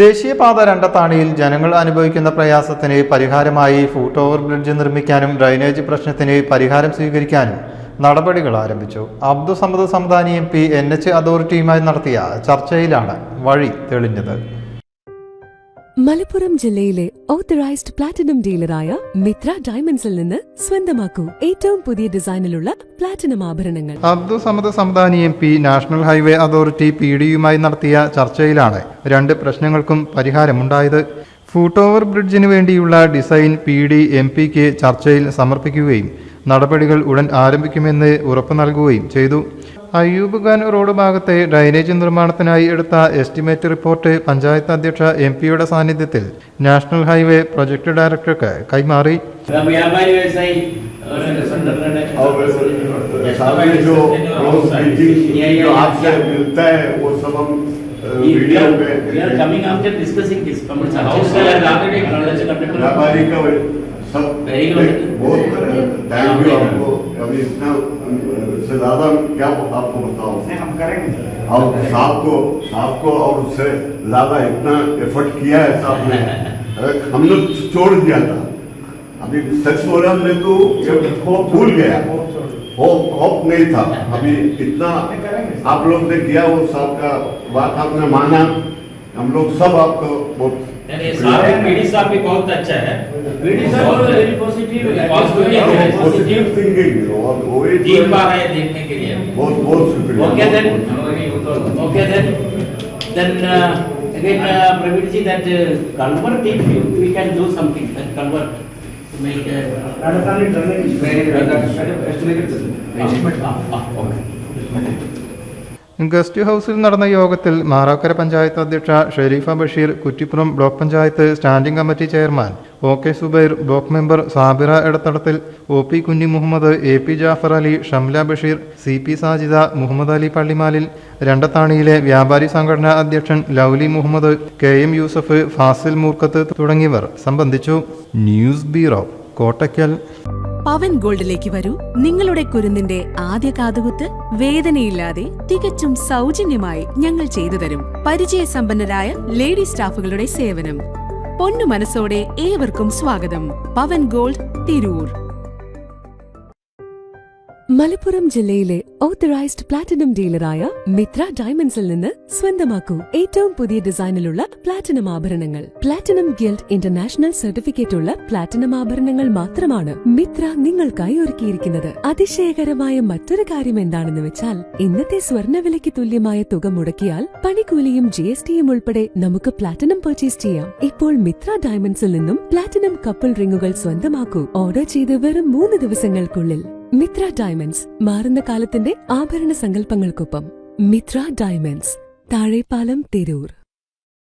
ദേശീയപാത രണ്ടത്താണിയിൽ ജനങ്ങൾ അനുഭവിക്കുന്ന പ്രയാസത്തിന് പരിഹാരമായി ഫുട് ഓവർ ബ്രിഡ്ജ് നിർമ്മിക്കാനും ഡ്രൈനേജ് പ്രശ്നത്തിന് പരിഹാരം സ്വീകരിക്കാനും നടപടികൾ ആരംഭിച്ചു. അബ്ദുൾ സമദ് സമദാനി MP NH അതോറിറ്റിയുമായി നടത്തിയ ചർച്ചയിലാണ് വഴി തെളിഞ്ഞത്. മലപ്പുറം ജില്ലയിലെ ഓത്തറൈസ്ഡ് പ്ലാറ്റിനം ഡീലറായ മിത്ര ഡയമണ്ട്സിൽ നിന്ന് സ്വന്തമാക്കൂ ഏറ്റവും പുതിയ ഡിസൈനിലുള്ള പ്ലാറ്റിനം ആഭരണങ്ങൾ. Abdul Samad Samadani MP national highway authority PDയുമായി നടത്തിയ ചർച്ചയിലാണ് രണ്ട് പ്രശ്നങ്ങൾക്കും പരിഹാരമുണ്ടായത്. ഫുട് ഓവർ ബ്രിഡ്ജിന് വേണ്ടിയുള്ള ഡിസൈൻ PD MPക്ക് ചർച്ചയിൽ സമർപ്പിക്കുകയും നടപടികൾ ഉടൻ ആരംഭിക്കുമെന്ന് ഉറപ്പു നൽകുകയും ചെയ്തു. അയ്യൂബ് ഖാൻ റോഡ് ഭാഗത്തെ ഡ്രൈനേജ് നിർമ്മാണത്തിനായി എടുത്ത എസ്റ്റിമേറ്റ് റിപ്പോർട്ട് പഞ്ചായത്ത് അധ്യക്ഷ MP സാന്നിധ്യത്തിൽ നാഷണൽ ഹൈവേ പ്രൊജക്ട് ഡയറക്ടർക്ക് കൈമാറി. बहुत थैंक यू आपको. अभी इतना से ज़्यादा क्या आपको बताऊं. हम करेंगे. और साहब को और उससे ज़्यादा इतना एफर्ट किया है साहब ने. हम लोग छोड़ दिया था. अभी सच बोला मैं तो भूल गया. होप नहीं था. अभी इतना आप लोग ने किया. वो साहब का बात आपने माना. हम लोग सब आपको बहुत पीडी साहब भी बहुत अच्छा है. पीडी साहब वेरी पॉजिटिव थिंकिंग और वो टीम बार है देखने के लिए. बहुत शुक्रिया. Okay then again Praveen ji, that convert if we can do something, that convert to make guest ഹൌസിൽ നടന്ന യോഗത്തിൽ മാറാക്കര പഞ്ചായത്ത് അധ്യക്ഷ Sherifa Basheer, Kuttippuram block panchayat standing committee chairman OK Zubair, block member Sabira Edathadathil, OP Kunhi Muhammad, AP Jafar Ali, Shamla Basheer, CP Sajida, Muhammad Ali പള്ളിമാലിൽ, രണ്ടത്താണിയിലെ വ്യാപാരി സംഘടനാ അധ്യക്ഷൻ ലൗലി മുഹമ്മദ്, KM യൂസഫ്, ഫാസിൽ മൂർക്കത്ത് തുടങ്ങിയവർ സംബന്ധിച്ചു. News bureau, Kottakkal. പവൻ ഗോൾഡിലേക്ക് വരൂ. നിങ്ങളുടെ കുരുന്നിന്റെ ആദ്യ കാതുകുത്ത് വേദനയില്ലാതെ തികച്ചും സൗജന്യമായി ഞങ്ങൾ ചെയ്തു തരും. പരിചയസമ്പന്നരായ ലേഡി സ്റ്റാഫുകളുടെ സേവനം. പൊന്നു മനസ്സോടെ ഏവർക്കും സ്വാഗതം. പവൻ ഗോൾഡ്, തിരൂർ. മലപ്പുറം ജില്ലയിലെ ഓത്തറൈസ്ഡ് പ്ലാറ്റിനം ഡീലറായ മിത്ര ഡയമണ്ട്സിൽ നിന്ന് സ്വന്തമാക്കൂ ഏറ്റവും പുതിയ ഡിസൈനിലുള്ള പ്ലാറ്റിനം ആഭരണങ്ങൾ. പ്ലാറ്റിനം ഗിൽഡ് ഇന്റർനാഷണൽ സർട്ടിഫിക്കറ്റ് ഉള്ള പ്ലാറ്റിനം ആഭരണങ്ങൾ മാത്രമാണ് മിത്ര നിങ്ങൾക്കായി ഒരുക്കിയിരിക്കുന്നത്. അതിശയകരമായ മറ്റൊരു കാര്യം എന്താണെന്ന് വെച്ചാൽ, ഇന്നത്തെ സ്വർണ്ണവിലയ്ക്ക് തുല്യമായ തുക മുടക്കിയാൽ പണിക്കൂലിയും GSTയും ഉൾപ്പെടെ നമുക്ക് പ്ലാറ്റിനം പർച്ചേസ് ചെയ്യാം. ഇപ്പോൾ മിത്ര ഡയമണ്ട്സിൽ നിന്നും പ്ലാറ്റിനം കപ്പിൾ റിംഗുകൾ സ്വന്തമാക്കൂ. ഓർഡർ ചെയ്ത് വെറും 3 ദിവസങ്ങൾക്കുള്ളിൽ. മിത്ര ഡയമണ്ട്സ്, മാറുന്ന കാലത്തിന്റെ ആഭരണ സങ്കല്പങ്ങൾക്കൊപ്പം. മിത്ര ഡയമണ്ട്സ്, താഴെപ്പാലം, തിരൂർ.